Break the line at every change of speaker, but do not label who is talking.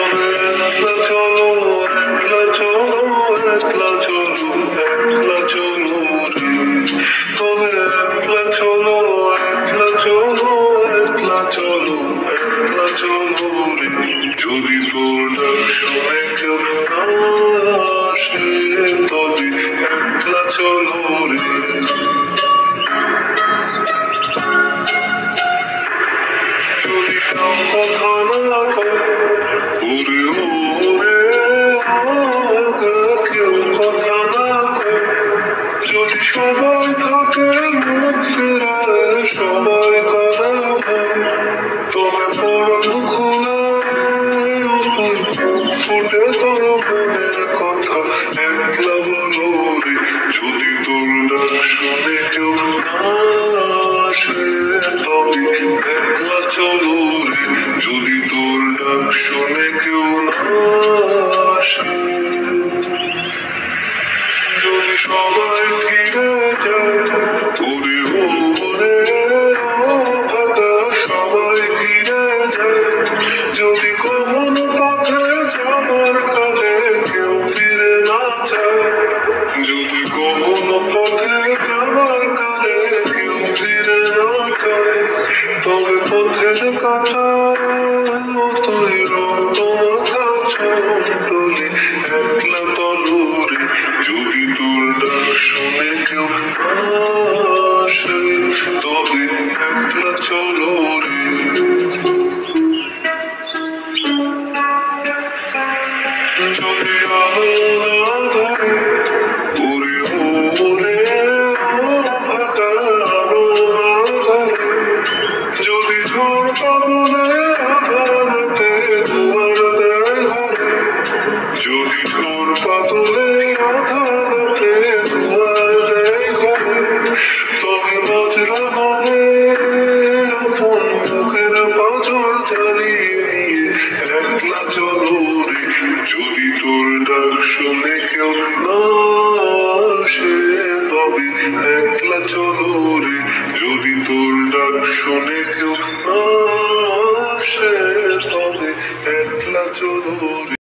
তবে একলা চলো, একলা চলো, একলা চলো, একলা চলো রে। তবে একলা চলো, একলা চলো, একলা চলো, একলা চলো রে। যদি তোর ডাক শুনে কেউ না আসে, তবে একলা চলো রে। যদি কেউ কথা না কয়, ওরে ওরে কেউ কথা না কয়, যদি সবাই থাকে মুখ ফেরায়, সবাই করে ভয়, তবে পরম খুলে তুই মুখ ফুটে তোর মনের কথা একলা বলো রে। যদি তোর ডাক শুনে কেউ না আসে, তবে একলা চলো রে। যদি তোর ডাক শুনে কেউ না আসে, যদি সবাই ফিরে যায়, ওরে ওরে ভাগা সবাই ফিরে যায়, যদি কখনো পথে যাবার কালে কেউ ফিরে না যায়, যদি কখনো পথে যাবার কালে কেউ ফিরে না যায়, তবে পথের কাটা তুই রক্ত মাখা চন্ডলি একলা তলো রে। যদি তোর ডাক শুনে কেউ আসে, তবে একলা চলো রে। যদি আলো না ধরে, ওরে ওরে ফাঁকা আলো না ধরে, যদি ঝড় পাগলে আধারতে দুয়ার দেয় ঘরে, যদি ঝড় পাগলে আধারতে দুয়ার দেয় ঘরে, তবে বজ্রা মনে আপন বুকের পাঁজর জ্বালিয়ে দিয়ে একলা চলো রে। যদি তোর ডাক শুনে কেউ না আসে, তবে একলা চলো রে। যদি তোর ডাক শুনে কেউ না আসে, তবে একলা চলো রে।